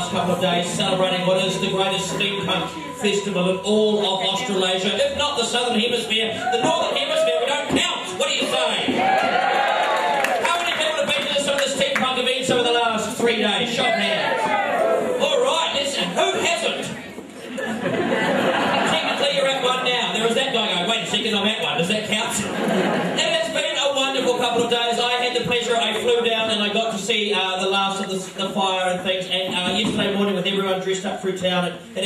last couple of days, celebrating what is the greatest steampunk festival in all of Australasia, if not the Southern Hemisphere. The Northern Hemisphere, we don't count. What do you say? How many people have been to some of the steampunk events over the last 3 days? Show of hands. All right, who hasn't? Technically, you're at one now. There is that guy going, wait a second, I'm at one. Does that count? It has been a wonderful couple of days. I had the pleasure, I flew down and I got to see the last of the fire and things. And yesterday morning, with everyone dressed up through town, one of the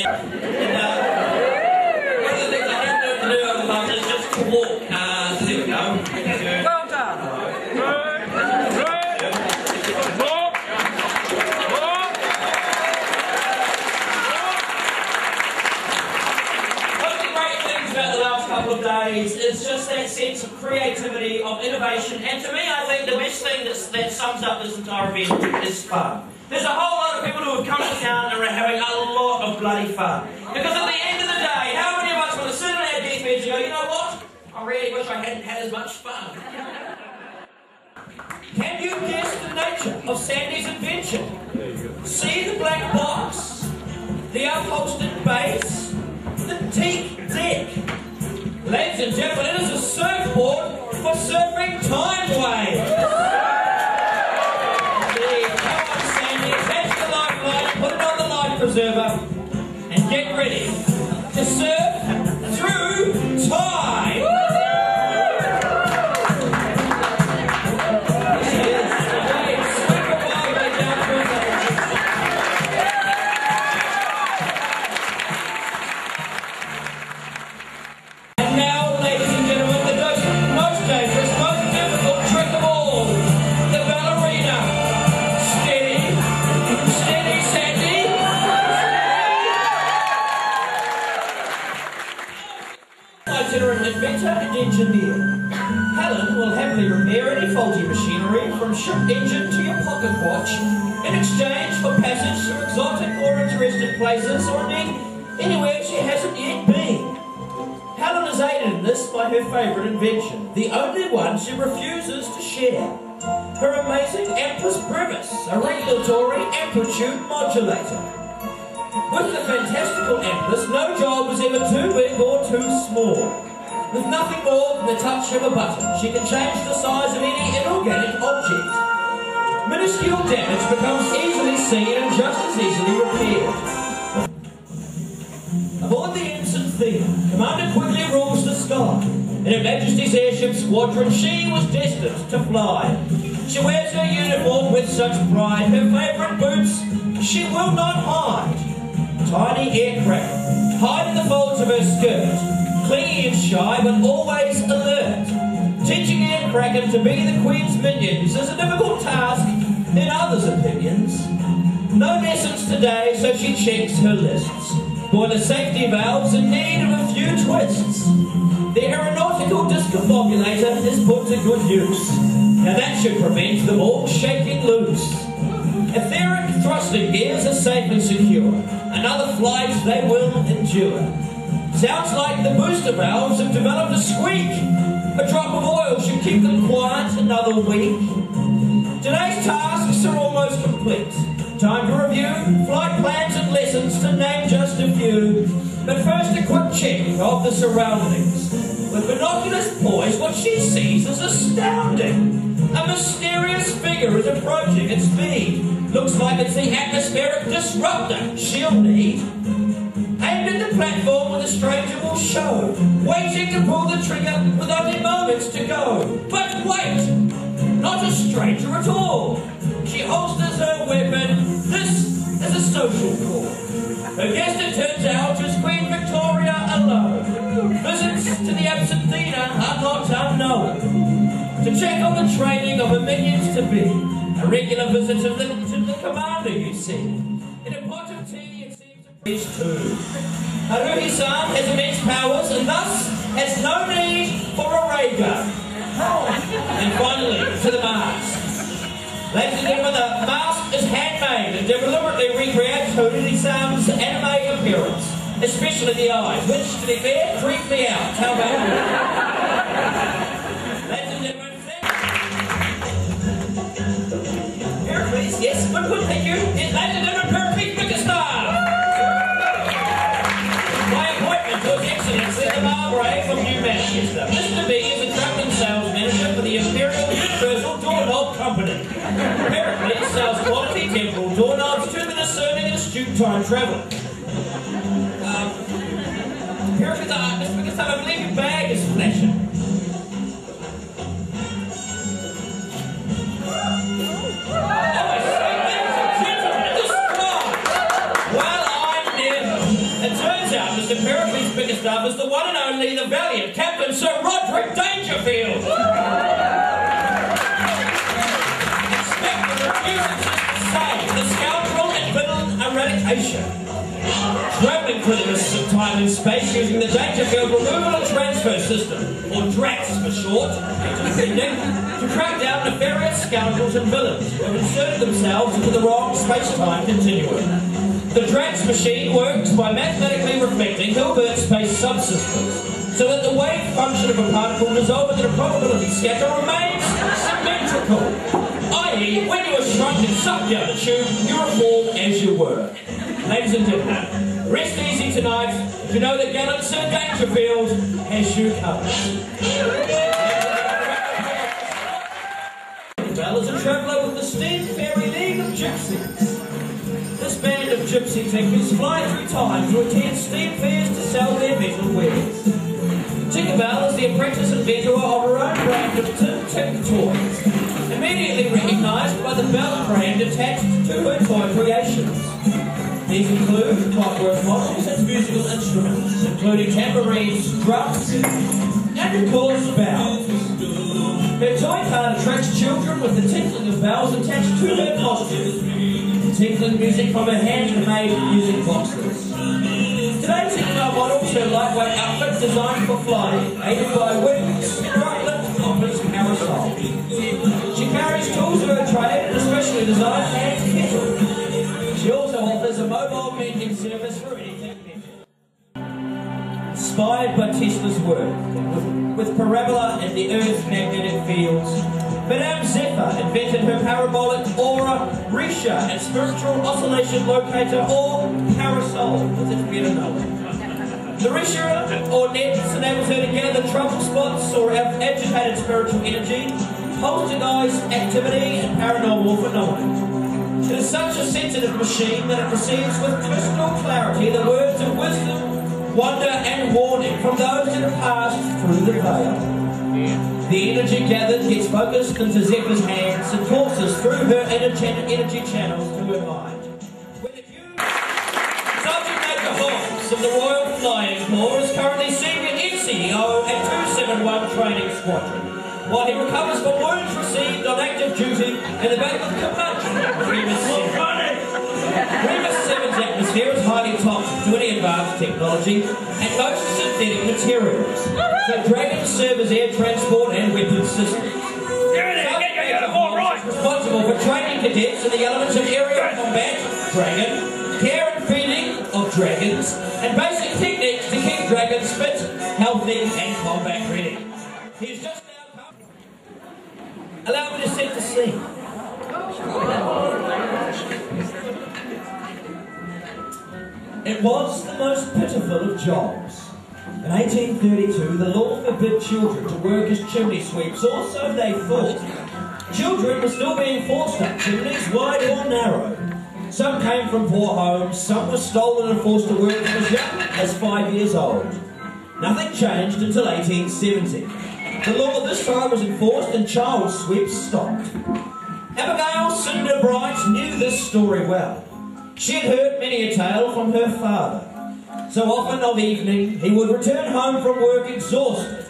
things I haven't learned to do over the month is just to walk. There we go. Well done. About the last couple of days, it's just that sense of creativity, of innovation, and to me I think the best thing that sums up this entire event is fun. There's a whole lot of people who have come to town and are having a lot of bloody fun. Because at the end of the day, how many of us want to sit on our deathbeds and go, you know what? I really wish I hadn't had as much fun. Can you guess the nature of Sandy's adventure? See the black box, the upholstered base, the teak deck. Ladies and gentlemen, it is a surfboard for surfing time waves. Come on, Sandy, attach the lifeline, put it on the life preserver, and get ready to surf through time. Inventor and engineer. Helen will happily repair any faulty machinery, from ship engine to your pocket watch, in exchange for passage to exotic or interesting places, or indeed anywhere she hasn't yet been. Helen is aided in this by her favourite invention, the only one she refuses to share. Her amazing Amplus Brevis, a regulatory amplitude modulator. With the fantastical Amplus, no job is ever too big or too small. With nothing more than the touch of a button, she can change the size of any inorganic object. Minuscule damage becomes easily seen and just as easily repaired. Aboard the Ensign Thea, Commander quickly rules the sky. In Her Majesty's Airship Squadron, she was destined to fly. She wears her uniform with such pride, her favourite boots she will not hide. Tiny aircraft, hide in the folds of her skirt, clingy and shy, but always alert. Teaching aircracker to be the Queen's minions is a difficult task, in others' opinions. No lessons today, so she checks her lists. Boiler safety valves in need of a few twists. The aeronautical discombobulator is put to good use. Now that should prevent them all shaking loose. Etheric thrusting gears are safe and secure. Another flight they will endure. Sounds like the booster valves have developed a squeak. A drop of oil should keep them quiet another week. Today's tasks are almost complete. Time to review flight plans and lessons, to name just a few. But first a quick check of the surroundings. With binoculars poised, what she sees is astounding. A mysterious figure is approaching at speed. Looks like it's the atmospheric disruptor she'll need. Aimed at the platform where the stranger will show, waiting to pull the trigger with only moments to go. But wait! Not a stranger at all. She holsters her weapon. This is a social call. Her guest, it turns out, is Queen Victoria alone. Visits to the absent Thea are not unknown. To check on the training of her minions to be. A regular visit to the commander, you see. In a pot of tea, it seems Page 2. Haruhi-san has immense powers and thus has no need for a ray gun. And finally, to the mask. Ladies and gentlemen, the mask is handmade and deliberately recreates Haruhi-san's anime appearance, especially the eyes, which, to be fair, creep me out. How about you? Ladies and gentlemen, here, please. Yes, good, thank you. Yes, ladies and gentlemen, Pericles, Manchester. Mr. B is a travelling sales manager for the Imperial Universal Doorknob Company. Pericles sells quality temporal doorknobs to the discerning and astute time traveller. Pericles, just because I believe your bag is flashing. Mr. Pericles' biggest love is the one and only, the valiant Captain Sir Roderick Dangerfield. Inspector refuses to save the scoundrel and villain eradication. Travelling through the mists of time and space using the Dangerfield Removal and Transfer System, or DRATS for short, to track down nefarious scoundrels and villains who have inserted themselves into the wrong space-time continuum. The DRATS machine works by mathematically reflecting Hilbert space subsystems, so that the wave function of a particle dissolving in a probability scatter remains symmetrical, i.e. when you are shrunk and sucked down the tube, you reform as you were. Ladies and gentlemen, rest easy tonight, if you know that gallant Sir Dangerfield has you covered. Well, is a traveller with the Steam Ferry League of Gypsies. This band of gypsy tinkers fly through time to attend steam fairs to sell their metal wares. Tinkerbell is the apprentice inventor of her own brand of tin-tipped toys, immediately recognised by the bell brand attached to her toy creations. These include clockwork models and musical instruments, including tambourines, drums, and of course bells. Her toy card attracts children with the tinkling of bells attached to their costumes. Tinkling music from her hand-made music boxes. Today, Tinkerbell models her lightweight outfit designed for flying, aided by wings, brightlet, compass, parasol. She carries tools of her trade, and especially designed hand kettle. She also offers a mobile mending service for anything metal. Inspired by Tesla's work, with parabola and the Earth's magnetic fields, Madame Zephyr invented her parabolic aura, Risha, and spiritual oscillation locator, or parasol, as it's better known. The Risha, or nets, enables her to gather trouble spots or agitated spiritual energy, poltergeist activity, and paranormal phenomena. It is such a sensitive machine that it receives with crystal clarity the words of wisdom, wonder, and warning from those that have passed through the veil. The energy gathered gets focused into Zephyr's hands and courses through her energy channels to her mind. When the huge Sergeant Major Hobbs of the Royal Flying Corps is currently senior NCO at 271 Training Squadron, while he recovers from wounds received on active duty in the Battle of Curmudgeon at Remus 7. Remus 7's atmosphere is highly toxic to any advanced technology and most synthetic materials, so dragons serve as air transport and weapons systems. Responsible for training cadets in the elements of aerial combat, dragon, care and feeding of dragons, and basic techniques to keep dragons fit, healthy, and combat ready. He's just now come. Allow me to set the scene. It was the most pitiful of jobs. In 1832, the law forbid children to work as chimney sweeps, or so they thought. Children were still being forced up chimneys, wide or narrow. Some came from poor homes, some were stolen and forced to work from as young as 5 years old. Nothing changed until 1870. The law this time was enforced and child sweeps stopped. Abigail Cinder Bright knew this story well. She had heard many a tale from her father. So often of evening, he would return home from work exhausted.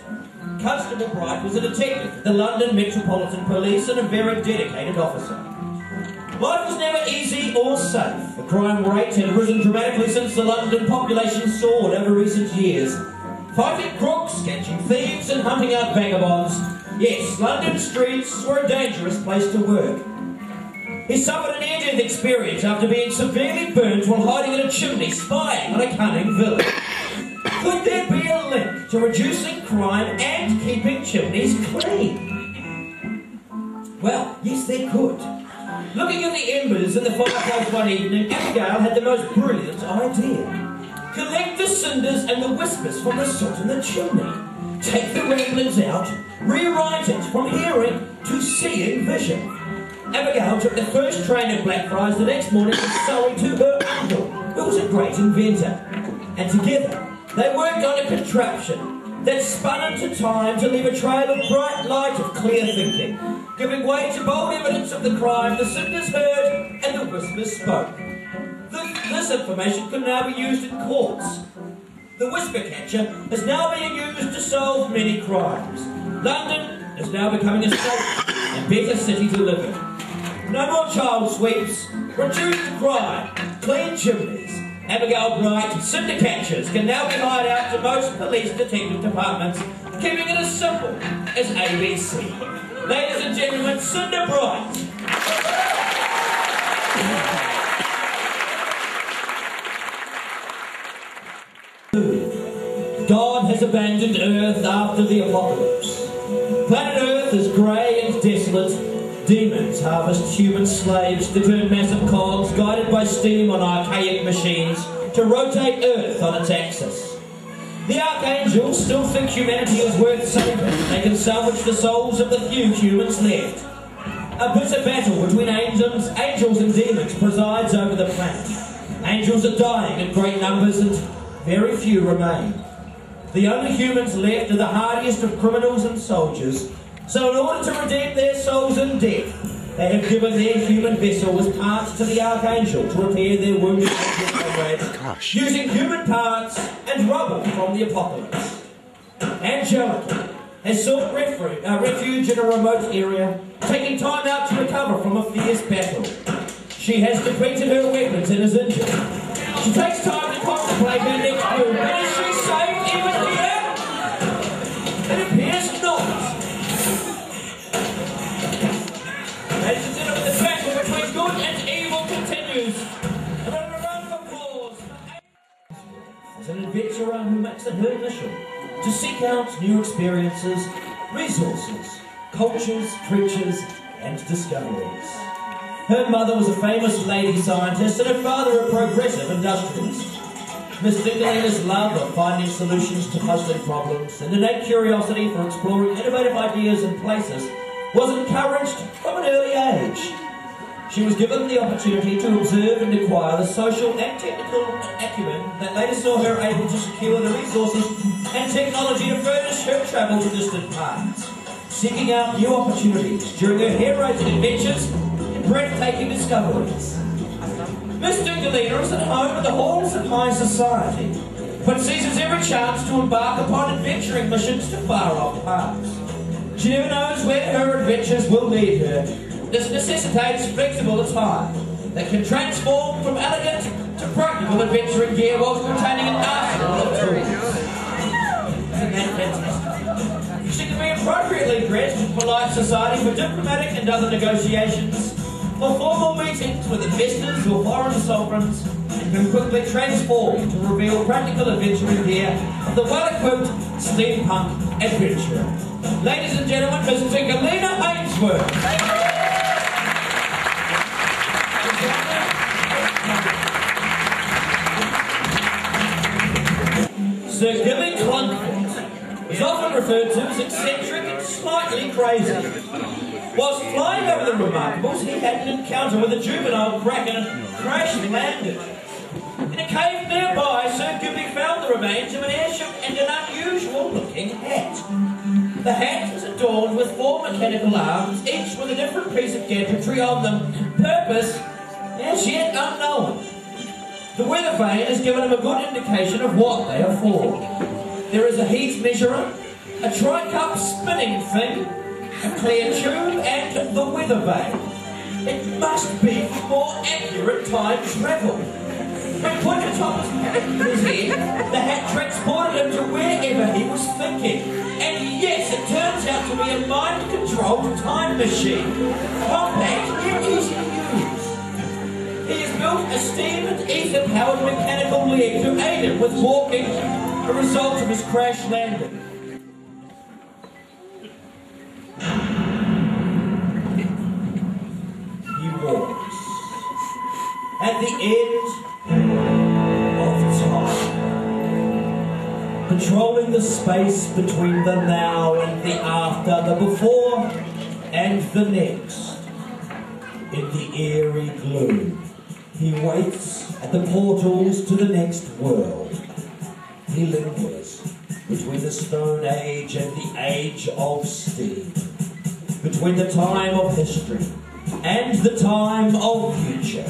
Constable Bright was a detective at the London Metropolitan Police and a very dedicated officer. Life was never easy or safe. The crime rate had risen dramatically since the London population soared over recent years. Fighting crooks, catching thieves and hunting out vagabonds. Yes, London streets were a dangerous place to work. He suffered an near-death experience after being severely burnt while hiding in a chimney spying on a cunning villain. Could there be a link to reducing crime and keeping chimneys clean? Well, yes there could. Looking at the embers in the fireplace one evening, Abigail had the most brilliant idea. Collect the cinders and the whispers from the soot in the chimney. take the ramblings out, rewrite it from hearing to seeing vision. Abigail took the first train at Blackfriars the next morning to Surrey to her uncle, who was a great inventor. And together, they worked on a contraption that spun into time to leave a trail of bright light of clear thinking, giving way to bold evidence of the crime the signers heard and the whispers spoke. This information could now be used in courts. The whisper catcher is now being used to solve many crimes. London is now becoming a safer and better city to live in. No more child sweeps, reduced crime, clean chimneys. Abigail Bright, cinder catchers can now be hired out to most police detective departments, keeping it as simple as ABC. Ladies and gentlemen, Cinder Bright. God has abandoned Earth after the apocalypse. Planet Earth is grey and desolate. Demons harvest human slaves to turn massive cogs guided by steam on archaic machines to rotate Earth on its axis. The archangels still think humanity is worth saving. They can salvage the souls of the few humans left. A bitter battle between angels and demons presides over the planet. Angels are dying in great numbers and very few remain. The only humans left are the hardiest of criminals and soldiers. So in order to redeem their souls in death, they have given their human vessel as parts to the Archangel to repair their wounded comrades, using human parts and rubble from the apocalypse. Angelica has sought refuge in a remote area, taking time out to recover from a fierce battle. She has depleted her weapons and is injured. She takes time to contemplate her next move, but is she safe even here? It appears not. Ladies and gentlemen, the battle between good and evil continues. And a round of applause as an adventurer who makes it her mission to seek out new experiences, resources, cultures, creatures, and discoveries. Her mother was a famous lady scientist and her father a progressive industrialist. Miss Dingalina's love of finding solutions to puzzling problems and innate curiosity for exploring innovative ideas and places was encouraged from an early age. She was given the opportunity to observe and acquire the social and technical acumen that later saw her able to secure the resources and technology to furnish her travel to distant parts, seeking out new opportunities during her hair-raising adventures and breathtaking discoveries. Miss Dingalina is at home in the halls of high society, but seizes every chance to embark upon adventuring missions to far-off parts. She never knows where her adventures will lead her. This necessitates flexible attire that can transform from elegant to practical adventuring gear whilst retaining an arsenal of tools. Isn't that fantastic? She can be appropriately dressed in polite society for diplomatic and other negotiations, for formal meetings with investors or foreign sovereigns, and can quickly transform to reveal practical adventuring gear of the well-equipped steampunk adventurer. Ladies and gentlemen, Miss Dingalina Ainsworth. Sir Gilly Clunkfoot is often referred to as eccentric and slightly crazy. Whilst flying over the Remarkables, he had an encounter with a juvenile kraken and crash landed. In a cave nearby, Sir Gilly found the remains of an airship and an unusual-looking hat. The hat was adorned with 4 mechanical arms, each with a different piece of gadgetry on them, purpose as yet unknown. The weather vane has given him a good indication of what they are for. There is a heat measurer, a tri-cup spinning thing, a clear tube, and the weather vane. It must be for more accurate time travel. When put atop his head, the hat transported him to wherever he was thinking. And yes, it turns out to be a mind-controlled time machine. Compact and easy to use. He has built a steam and ether-powered mechanical leg to aid him with walking, a result of his crash landing. He walks. At the end of time, patrolling filling the space between the now and the after, the before and the next. In the eerie gloom, he waits at the portals to the next world. He lingers between the Stone Age and the Age of Steam, between the time of history and the time of future.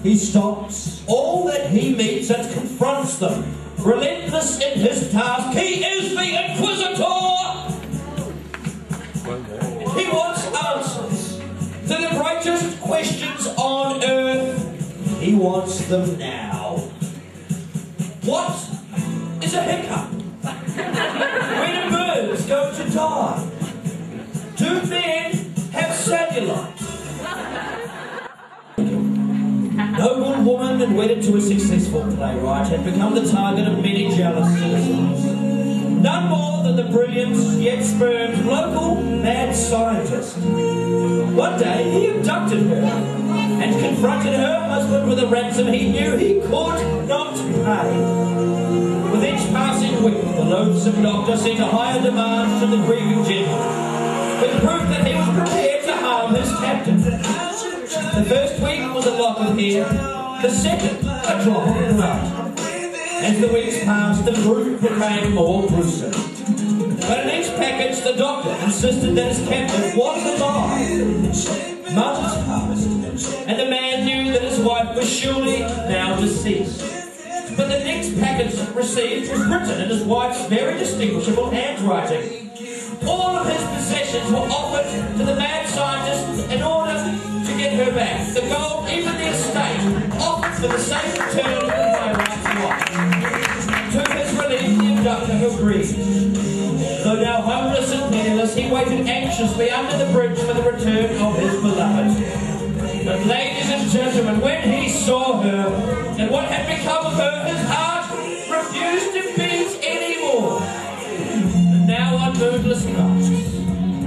He stops all that he meets and confronts them, relentless in his task. He is the Inquisitor! He wants answers to the greatest questions on Earth. He wants them now. What is a hiccup? When do birds go to die? Do men have cellulite? Noble woman and wedded to a successful playwright had become the target of many jealous citizens. None more than the brilliant yet spurned local mad scientist. One day he abducted her and confronted her husband with a ransom he knew he could not pay. With each passing week, the loathsome doctor set a higher demand to the grieving gentleman, with proof that he was prepared to harm his captive. The first week was a lock of hair, the second a drop of blood. As the weeks passed, the proof became more gruesome. But in each package, the doctor insisted that his captive was alive. Months passed, and the man knew that his wife was surely now deceased. But the next package received was written in his wife's very distinguishable handwriting. All of his possessions were offered to the mad scientist in order to get her back. The gold, even the estate, offered for the same return as my wife's wife. To his relief, the abductor agreed. Though now homeless and penniless, he waited anxiously under the bridge for the return of his beloved. But ladies and gentlemen, when he saw her and what had become of her, his heart refused to beat anymore. And now on moonless nights,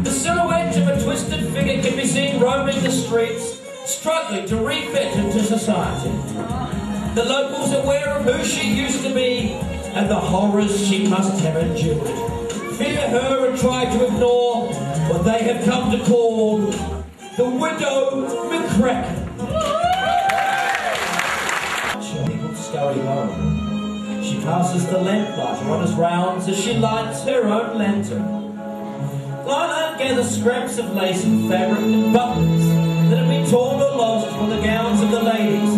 the silhouette of a twisted figure can be seen roaming the streets, struggling to refit into society. The locals are aware of who she used to be and the horrors she must have endured. Fear her and try to ignore what they have come to call the Widow McCracken. People scurry home. She passes the lamplighter on his rounds as she lights her own lantern. Lila gathers scraps of lace and fabric and buttons that have been torn or lost from the gowns of the ladies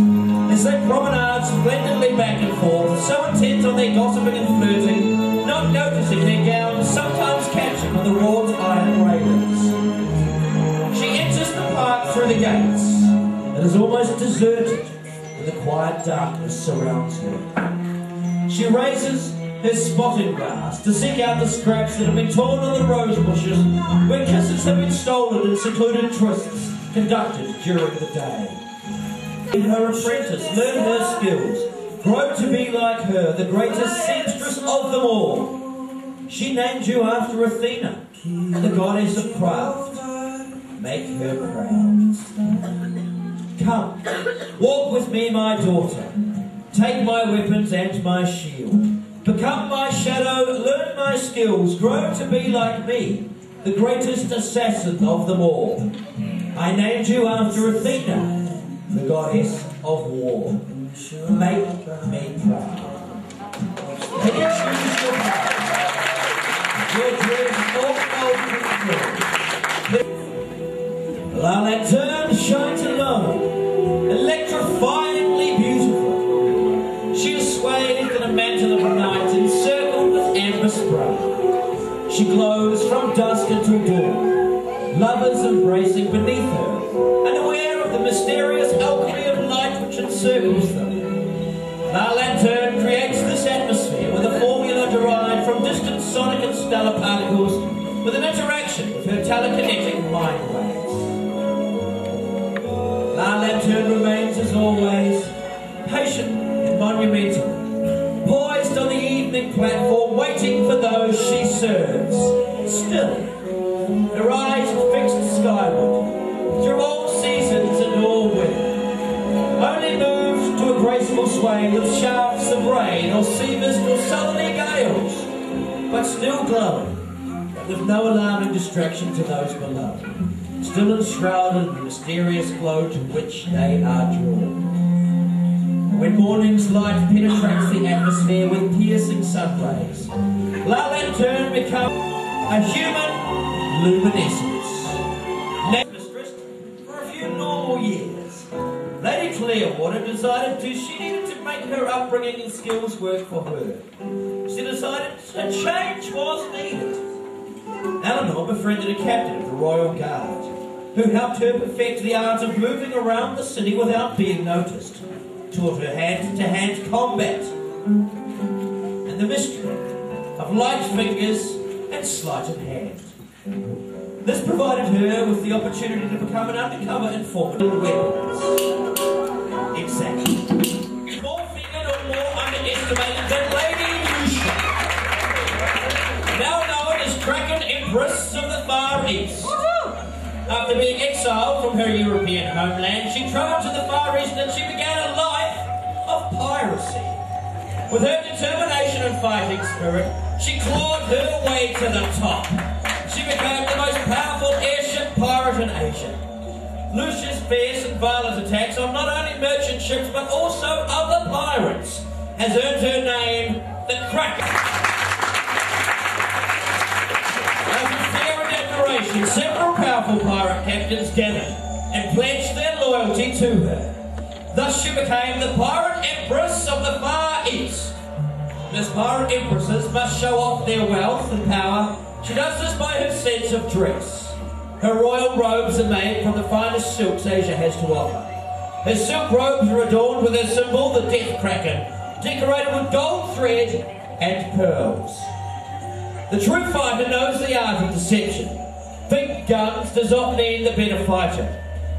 as they promenade splendidly back and forth, so intent on their gossiping and flirting, not noticing their gowns sometimes catching on the wrought iron railings. She enters the park through the gates. It is almost deserted, and the quiet darkness surrounds her. She raises her spotting glass to seek out the scraps that have been torn on the rose bushes where kisses have been stolen and secluded trysts conducted during the day. Her apprentice, learn her skills, grow to be like her, the greatest seamstress of them all. She named you after Athena, the goddess of craft. Make her proud. Come, walk with me, my daughter. Take my weapons and my shield. Become my shadow, learn my skills, grow to be like me, the greatest assassin of them all. I named you after Athena, the goddess of war. Make me proud. Can you choose your path? Your dreams all gold. La lanterne shines alone, electrifyingly beautiful. She is swathed in a mantle of night, encircled with amber spray. She glows from dusk until dawn, lovers embracing beneath her, and aware of the mysterious alchemy of light which encircles them. La lanterne creates this atmosphere with a formula derived from distant sonic and stellar particles, with an interaction with her telekinetic mind waves. La lanterne remains, as always, patient and monumental, poised on the evening platform, waiting for those she serves. Still, her eyes fixed skyward, through all seasons and all weather, only moved to a graceful sway with shafts of rain or sea mist or southerly gales. still glowing, but with no alarming distraction to those below, still enshrouded in the mysterious glow to which they are drawn. When morning's light penetrates the atmosphere with piercing sun rays, La Lanterne becomes a human luminescence. Mistress, for a few normal years, Lady Clearwater decided she needed to make her upbringing and skills work for her. She decided a change was needed. Eleanor befriended a captain of the Royal Guard, who helped her perfect the art of moving around the city without being noticed, taught her hand-to-hand combat, and the mystery of light fingers and sleight of hand. This provided her with the opportunity to become an undercover informant with weapons. Exactly. More feared or more underestimated than Lady Lucia, now known as Kraken Empress of the Far East. After being exiled from her European homeland, she travelled to the Far East and she began a life of piracy. With her determination and fighting spirit, she clawed her way to the top. She became the most powerful airship pirate in Asia. Lucia's fierce and violent attacks on not only merchant ships but also other pirates has earned her name the Kraken. Out of fear and admiration, several powerful pirate captains gathered and pledged their loyalty to her. Thus she became the Pirate Empress of the Far East. As pirate empresses must show off their wealth and power, she does this by her sense of dress. Her royal robes are made from the finest silks Asia has to offer. Her silk robes are adorned with her symbol, the Death Kraken, decorated with gold thread and pearls. The true fighter knows the art of deception. Big guns does not mean the better fighter,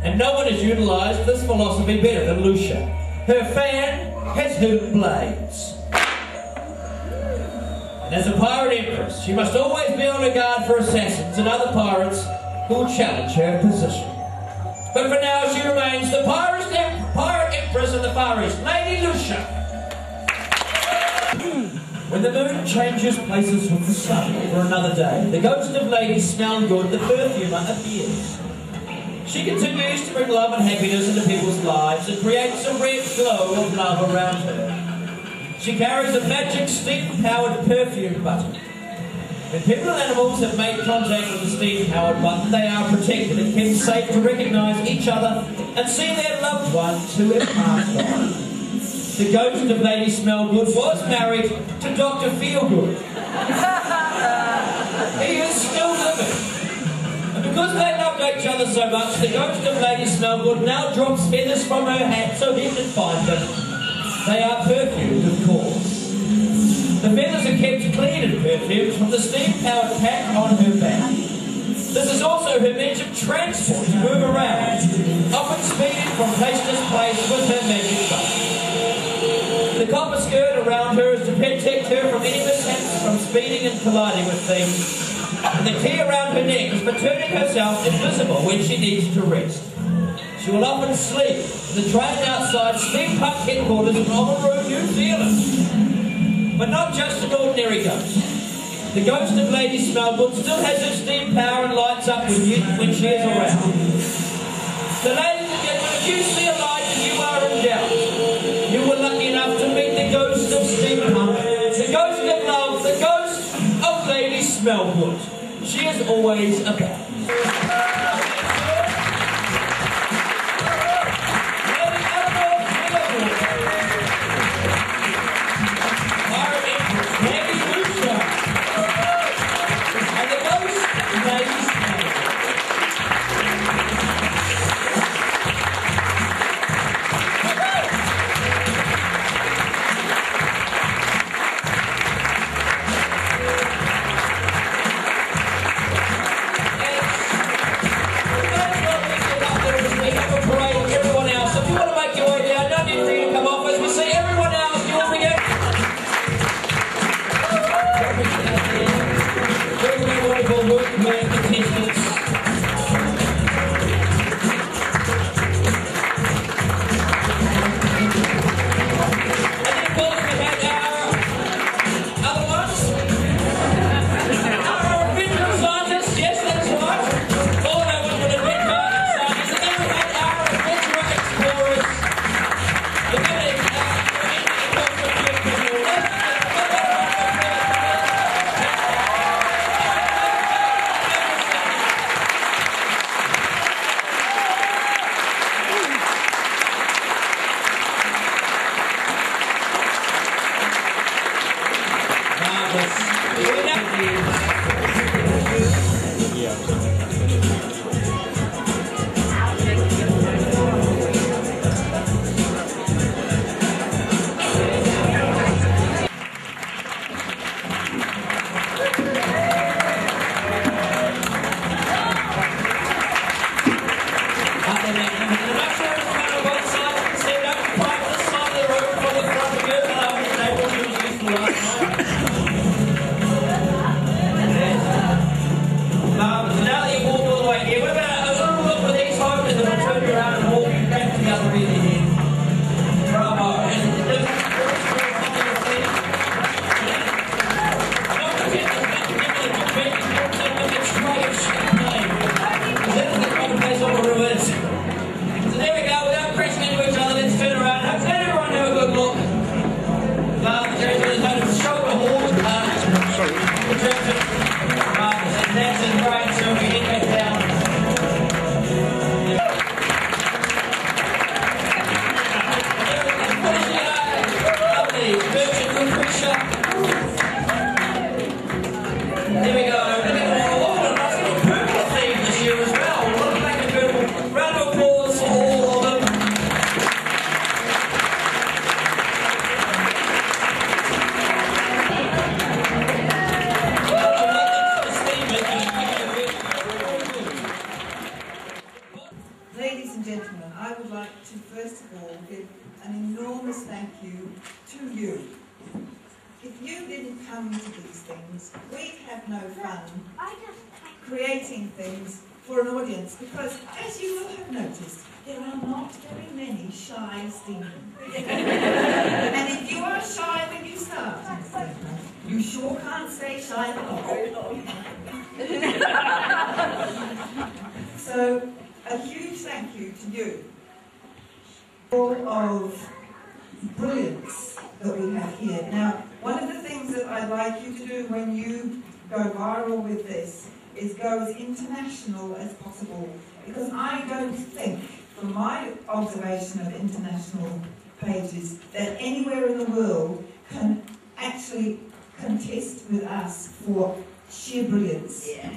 and no one has utilised this philosophy better than Lucia. Her fan has hidden blades. And as a pirate empress, she must always be on her guard for assassins and other pirates who will challenge her position. But for now, she remains the pirate empress of the Far East, Lady Lucia. When the moon changes places with the sun for another day, the ghost of Lady Smellgood, the perfumer, appears. She continues to bring love and happiness into people's lives and creates a red glow of love around her. She carries a magic steam-powered perfume button. When people and animals have made contact with the steam-powered button, they are protected and kept safe to recognise each other and see their loved ones who have passed on. The ghost of Lady Smellgood was married to Dr. Feelgood. He is still living. And because they loved each other so much, the ghost of Lady Smellgood now drops feathers from her hat so he can find them. They are perfumed, of course. The feathers are kept clean and perfumed from the steam-powered pack on her back. This is also her means of transport to move around, often speeding from place to place with her magic button. The copper skirt around her is to protect her from any mishaps from speeding and colliding with things. And the key around her neck is for turning herself invisible when she needs to rest. She will often sleep in the train outside Steampunk headquarters in Oamaru, New Zealand. But not just an ordinary ghost. The ghost of Lady Smellgood still has her steam power and lights up when she is around. So ladies and gentlemen, if you see a light and you are in doubt, you were lucky enough to meet the ghost of Steampunk, the ghost of love, the ghost of Lady Smellgood. She is always about. first of all, give an enormous thank you to you. If you didn't come to these things, we'd have no fun creating things for an audience, because, as you will have noticed, there are not very many shy steampunks. And if you are shy when you start, you sure can't stay shy for long. So, a huge thank you to you. All of brilliance that we have here. Now, one of the things that I'd like you to do when you go viral with this is go as international as possible, because I don't think, from my observation of international pages, that anywhere in the world can actually contest with us for sheer brilliance. Yeah.